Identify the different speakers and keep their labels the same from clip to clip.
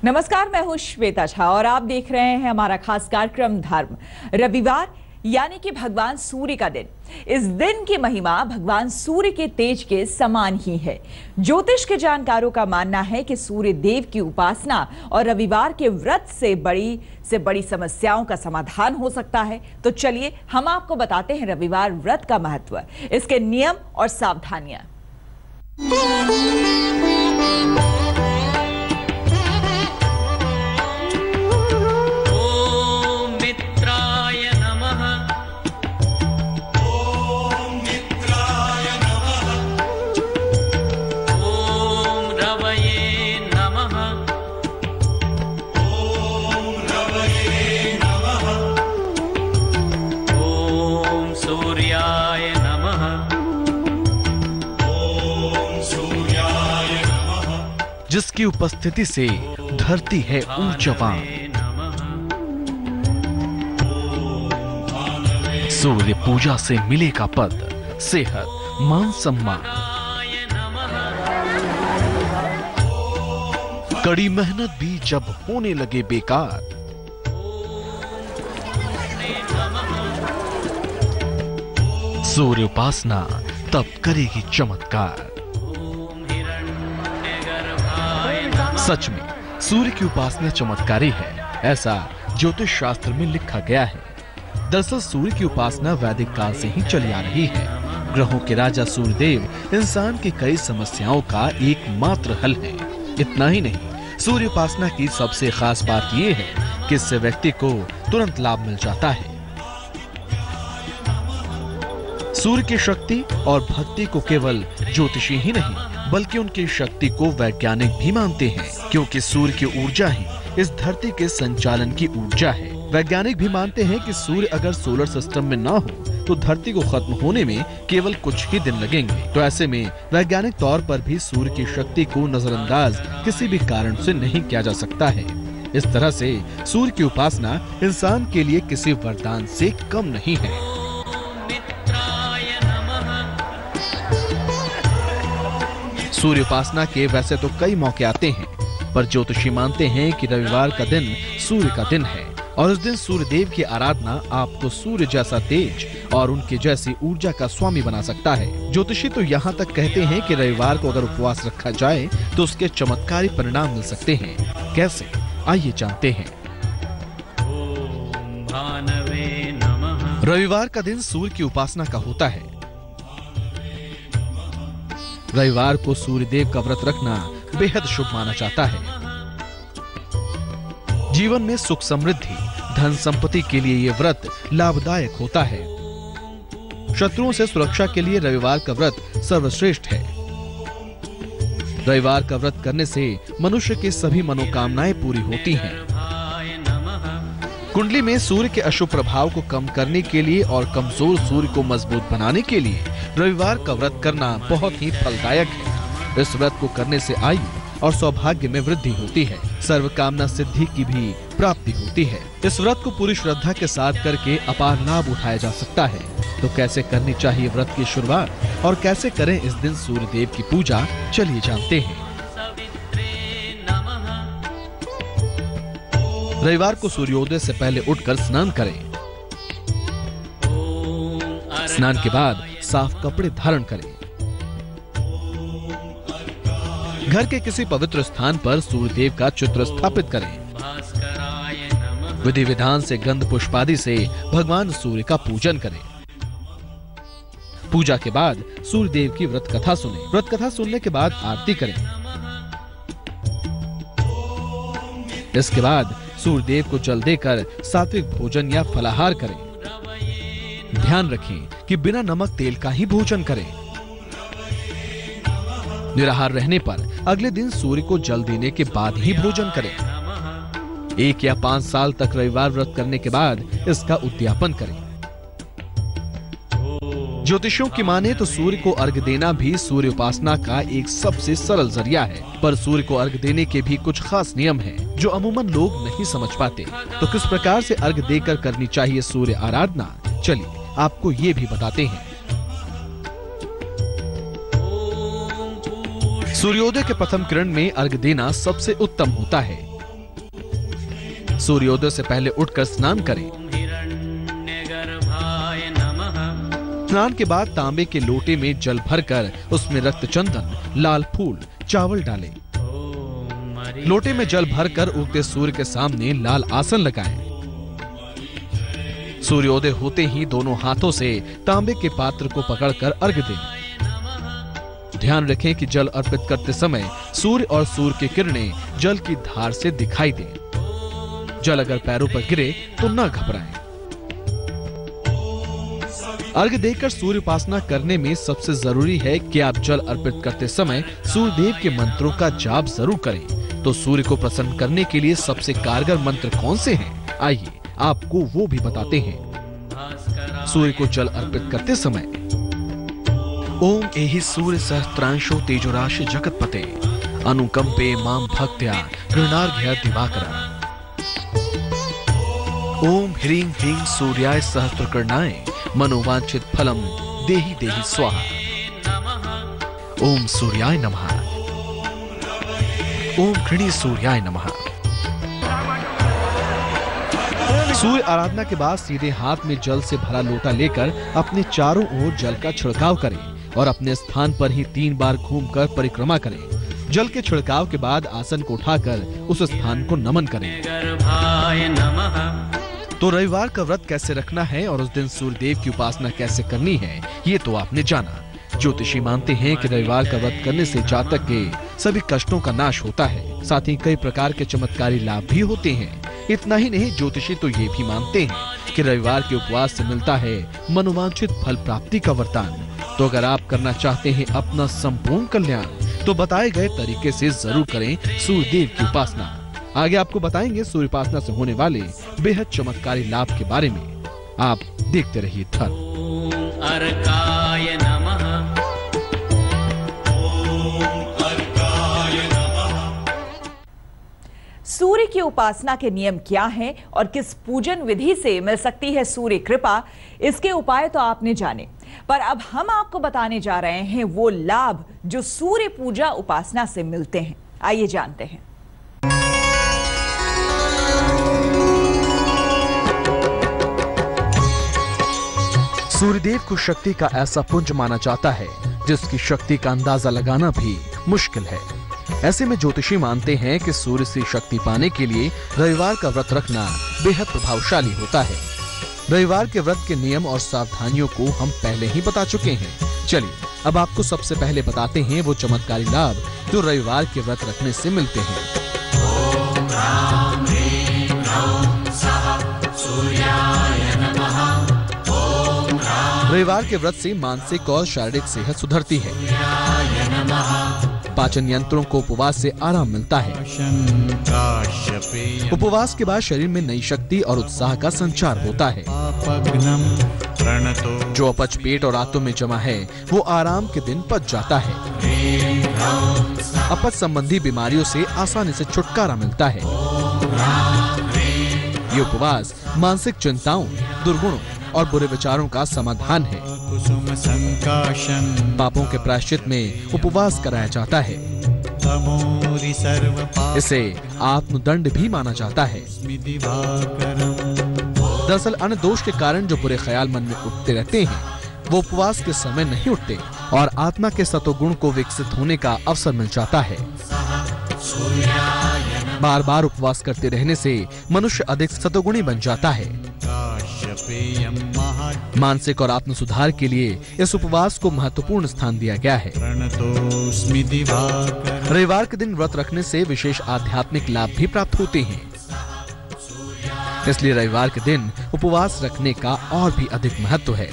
Speaker 1: नमस्कार, मैं हूं श्वेता झा और आप देख रहे हैं हमारा खास कार्यक्रम धर्म। रविवार यानी कि भगवान सूर्य का दिन। इस दिन की महिमा भगवान सूर्य के तेज के समान ही है। ज्योतिष के जानकारों का मानना है कि सूर्य देव की उपासना और रविवार के व्रत से बड़ी समस्याओं का समाधान हो सकता है। तो चलिए हम आपको बताते हैं रविवार व्रत का महत्व, इसके नियम और सावधानियां।
Speaker 2: जिसकी उपस्थिति से धरती है ऊर्जावान। सूर्य पूजा से मिलेगा पद, सेहत, मान सम्मान। कड़ी मेहनत भी जब होने लगे बेकार, सूर्य उपासना तब करेगी चमत्कार। सच में सूर्य की उपासना चमत्कारी है, ऐसा ज्योतिष शास्त्र में लिखा गया है। दरअसल सूर्य की उपासना वैदिक काल से ही चली आ रही है। ग्रहों के राजा सूर्यदेव इंसान की कई समस्याओं का एकमात्र हल है। इतना ही नहीं, सूर्य उपासना की सबसे खास बात यह है कि इससे व्यक्ति को तुरंत लाभ मिल जाता है। सूर्य की शक्ति और भक्ति को केवल ज्योतिषी ही नहीं बल्कि उनकी शक्ति को वैज्ञानिक भी मानते हैं, क्योंकि सूर्य की ऊर्जा ही इस धरती के संचालन की ऊर्जा है। वैज्ञानिक भी मानते हैं कि सूर्य अगर सोलर सिस्टम में ना हो तो धरती को खत्म होने में केवल कुछ ही दिन लगेंगे। तो ऐसे में वैज्ञानिक तौर पर भी सूर्य की शक्ति को नजरअंदाज किसी भी कारण से नहीं किया जा सकता है। इस तरह से सूर्य की उपासना इंसान के लिए किसी वरदान से कम नहीं है। सूर्य उपासना के वैसे तो कई मौके आते हैं, पर ज्योतिषी मानते हैं कि रविवार का दिन सूर्य का दिन है और इस दिन सूर्य देव की आराधना आपको सूर्य जैसा तेज और उनके जैसी ऊर्जा का स्वामी बना सकता है। ज्योतिषी तो यहाँ तक कहते हैं कि रविवार को अगर उपवास रखा जाए तो उसके चमत्कारी परिणाम मिल सकते हैं। कैसे, आइए जानते हैं। रविवार का दिन सूर्य की उपासना का होता है। रविवार को सूर्यदेव का व्रत रखना बेहद शुभ माना जाता है। जीवन में सुख समृद्धि, धन संपत्ति के लिए यह व्रत लाभदायक होता है। शत्रुओं से सुरक्षा के लिए रविवार का व्रत सर्वश्रेष्ठ है। रविवार का व्रत करने से मनुष्य की सभी मनोकामनाएं पूरी होती हैं। कुंडली में सूर्य के अशुभ प्रभाव को कम करने के लिए और कमजोर सूर्य को मजबूत बनाने के लिए रविवार का व्रत करना बहुत ही फलदायक है। इस व्रत को करने से आयु और सौभाग्य में वृद्धि होती है, सर्व कामना सिद्धि की भी प्राप्ति होती है। इस व्रत को पूरी श्रद्धा के साथ करके अपार लाभ उठाया जा सकता है। तो कैसे करनी चाहिए व्रत की शुरुआत और कैसे करें इस दिन सूर्य देव की पूजा, चलिए जानते हैं। रविवार को सूर्योदय से पहले उठकर स्नान करें। स्नान के बाद साफ कपड़े धारण करें। घर के किसी पवित्र स्थान पर सूर्यदेव का चित्र स्थापित करें। विधि विधान से गंध पुष्पादि से भगवान सूर्य का पूजन करें। पूजा के बाद सूर्यदेव की व्रत कथा सुनें। व्रत कथा सुनने के बाद आरती करें। इसके बाद सूर्यदेव को जल देकर सात्विक भोजन या फलाहार करें। ध्यान रखें कि बिना नमक तेल का ही भोजन करें। निराहार रहने पर अगले दिन सूर्य को जल देने के बाद ही भोजन करें। 1 या 5 साल तक रविवार व्रत करने के बाद इसका उद्यापन करें। ज्योतिषियों की माने तो सूर्य को अर्घ्य देना भी सूर्य उपासना का एक सबसे सरल जरिया है, पर सूर्य को अर्घ्य देने के भी कुछ खास नियम हैं, जो अमूमन लोग नहीं समझ पाते। तो किस प्रकार से अर्घ्य देकर करनी चाहिए सूर्य आराधना, चलिए आपको ये भी बताते हैं। सूर्योदय के प्रथम किरण में अर्घ्य देना सबसे उत्तम होता है। सूर्योदय से पहले उठकर स्नान करें। स्नान के बाद तांबे के लोटे में जल भरकर उसमें रक्त चंदन, लाल फूल, चावल डालें। लोटे में जल भरकर उगते सूर्य के सामने लाल आसन लगाएं। सूर्योदय होते ही दोनों हाथों से तांबे के पात्र को पकड़कर अर्घ्य दें। ध्यान रखें कि जल अर्पित करते समय सूर्य और सूर्य की किरणें जल की धार से दिखाई दें। जल अगर पैरों पर गिरे तो न घबराएं। अर्घ्य देकर सूर्य उपासना करने में सबसे जरूरी है कि आप जल अर्पित करते समय सूर्य देव के मंत्रों का जाप जरूर करें। तो सूर्य को प्रसन्न करने के लिए सबसे कारगर मंत्र कौन से हैं? आइए आपको वो भी बताते हैं। सूर्य को जल अर्पित करते समय ओम एहि सूर्य सहस्त्रांशो तेजोराशि जगतपते अनुकंपे माम भक्त्या ऋणार्घ्य दिवाकरा। ओम ह्रीं ह्रीं सूर्याय सहस्त्रकर्णाय मनोवांछित फलम देहि देहि स्वाहा। ओम सूर्याय नमः। ओम घृणी सूर्याय नमः। सूर्य आराधना के बाद सीधे हाथ में जल से भरा लोटा लेकर अपने चारों ओर जल का छिड़काव करें और अपने स्थान पर ही 3 बार घूमकर परिक्रमा करें। जल के छिड़काव के बाद आसन को उठाकर उस स्थान को नमन करें। तो रविवार का व्रत कैसे रखना है और उस दिन सूर्य देव की उपासना कैसे करनी है, ये तो आपने जाना। ज्योतिषी मानते हैं कि रविवार का व्रत करने से जातक के सभी कष्टों का नाश होता है, साथ ही कई प्रकार के चमत्कारी लाभ भी होते हैं। इतना ही नहीं, ज्योतिषी तो ये भी मानते हैं कि रविवार के उपवास से मिलता है मनोवांछित फल प्राप्ति का वरदान। तो अगर आप करना चाहते हैं अपना संपूर्ण कल्याण, तो बताए गए तरीके से जरूर करें सूर्य देव की उपासना। आगे आपको बताएंगे सूर्य उपासना से होने वाले बेहद चमत्कारी लाभ के बारे में। आप देखते रहिए धर्म।
Speaker 1: सूर्य की उपासना के नियम क्या हैं और किस पूजन विधि से मिल सकती है सूर्य कृपा, इसके उपाय तो आपने जाने, पर अब हम आपको बताने जा रहे हैं वो लाभ जो सूर्य पूजा उपासना से मिलते हैं। आइए जानते हैं।
Speaker 2: सूर्यदेव को शक्ति का ऐसा पुंज माना जाता है जिसकी शक्ति का अंदाजा लगाना भी मुश्किल है। ऐसे में ज्योतिषी मानते हैं कि सूर्य से शक्ति पाने के लिए रविवार का व्रत रखना बेहद प्रभावशाली होता है। रविवार के व्रत के नियम और सावधानियों को हम पहले ही बता चुके हैं। चलिए अब आपको सबसे पहले बताते हैं वो चमत्कारी लाभ जो रविवार के व्रत रखने से मिलते हैं। रविवार के व्रत से मानसिक और शारीरिक सेहत सुधरती है। पाचन यंत्रों को उपवास से आराम मिलता है। उपवास के बाद शरीर में नई शक्ति और उत्साह का संचार होता है। जो अपच पेट और आंतों में जमा है वो आराम के दिन पच जाता है। अपच संबंधी बीमारियों से आसानी से छुटकारा मिलता है। ये उपवास मानसिक चिंताओं, दुर्गुणों और बुरे विचारों का समाधान है। पापों के प्रायश्चित में उपवास कराया जाता है। इसे आत्मदंड भी माना जाता है। दरअसल अन्य दोष के कारण जो बुरे ख्याल मन में उठते रहते हैं वो उपवास के समय नहीं उठते और आत्मा के सतोगुण को विकसित होने का अवसर मिल जाता है। बार बार उपवास करते रहने से मनुष्य अधिक सतोगुणी बन जाता है। मानसिक और आत्म सुधार के लिए इस उपवास को महत्वपूर्ण स्थान दिया गया है। रविवार के दिन व्रत रखने से विशेष आध्यात्मिक लाभ भी प्राप्त होते हैं। इसलिए रविवार के दिन उपवास रखने का और भी अधिक महत्व है।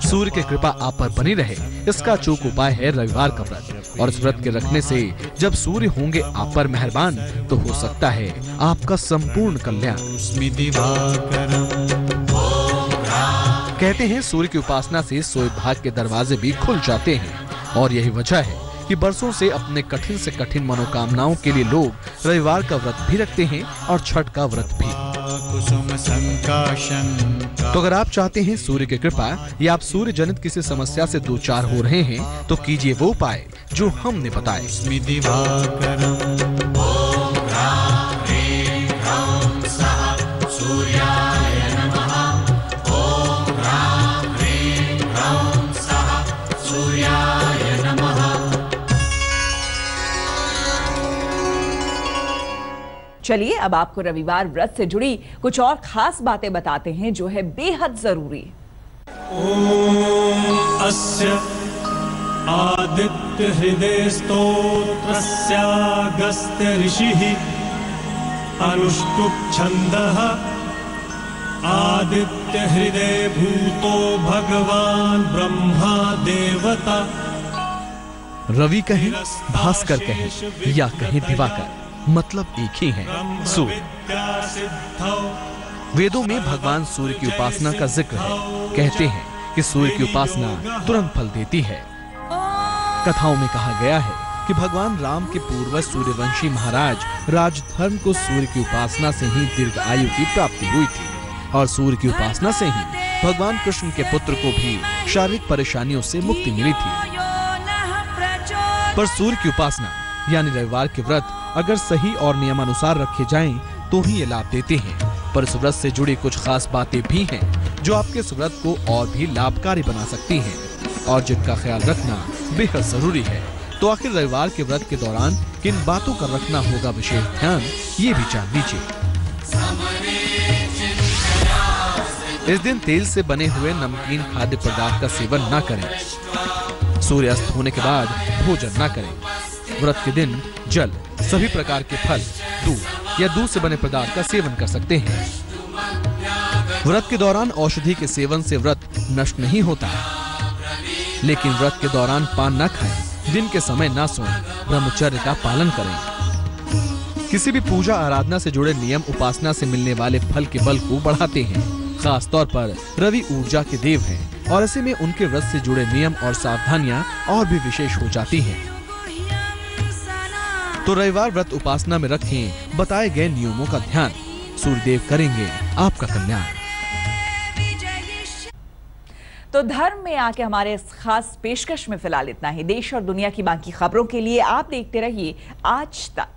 Speaker 2: सूर्य की कृपा आप पर बनी रहे, इसका अचूक उपाय है रविवार का व्रत। और इस व्रत के रखने से जब सूर्य होंगे आप पर मेहरबान, तो हो सकता है आपका संपूर्ण कल्याण। कहते हैं सूर्य की उपासना से सौभाग्य के दरवाजे भी खुल जाते हैं और यही वजह है कि बरसों से अपने कठिन से कठिन मनोकामनाओं के लिए लोग रविवार का व्रत भी रखते हैं और छठ का व्रत भी। तो अगर आप चाहते हैं सूर्य की कृपा या आप सूर्य जनित किसी समस्या से दो चार हो रहे हैं तो कीजिए वो उपाय जो हमने बताए।
Speaker 1: चलिए अब आपको रविवार व्रत से जुड़ी कुछ और खास बातें बताते हैं जो है बेहद जरूरी।
Speaker 3: ओम अस्य आदित्य हृदय स्तोत्रस्यागस्त्य ऋषिः अनुष्टुप् छन्दः आदित्य हृदय भूतो भगवान ब्रह्मा देवता।
Speaker 2: रवि कहें, भास्कर कहें या कहें दिवाकर, मतलब एक ही है, सूर्य। वेदों में भगवान सूर्य की उपासना का जिक्र है। कहते हैं कि सूर्य की उपासना तुरंत फल देती है। कथाओं में कहा गया है कि भगवान राम के पूर्वज सूर्यवंशी महाराज राजधर्म को सूर्य की उपासना से ही दीर्घ आयु की प्राप्ति हुई थी और सूर्य की उपासना से ही भगवान कृष्ण के पुत्र को भी शारीरिक परेशानियों से मुक्ति मिली थी। पर सूर्य की उपासना यानी रविवार के व्रत अगर सही और नियमानुसार रखे जाएं तो ही ये लाभ देते हैं। पर इस व्रत से जुड़ी कुछ खास बातें भी हैं जो आपके इस व्रत को और भी लाभकारी बना सकती हैं और जिनका ख्याल रखना बेहद जरूरी है। तो आखिर रविवार के व्रत के दौरान किन बातों का रखना होगा विशेष ध्यान, ये भी जान लीजिए। इस दिन तेल से बने हुए नमकीन खाद्य पदार्थ का सेवन न करें। सूर्यास्त होने के बाद भोजन न करें। व्रत के दिन जल, सभी प्रकार के फल, दूध या दूध से बने पदार्थ का सेवन कर सकते हैं। व्रत के दौरान औषधि के सेवन से व्रत नष्ट नहीं होता है, लेकिन व्रत के दौरान पान न खाएं, दिन के समय न सोएं, ब्रह्मचर्य का पालन करें। किसी भी पूजा आराधना से जुड़े नियम उपासना से मिलने वाले फल के बल को बढ़ाते हैं। खास तौर पर रवि ऊर्जा के देव हैं और ऐसे में उनके व्रत से जुड़े नियम और सावधानियां और भी विशेष हो जाती हैं। तो रविवार व्रत उपासना में रखें बताए गए नियमों का ध्यान। सूर्यदेव करेंगे आपका कल्याण।
Speaker 1: तो धर्म में आके हमारे इस खास पेशकश में फिलहाल इतना ही। देश और दुनिया की बाकी खबरों के लिए आप देखते रहिए आज तक।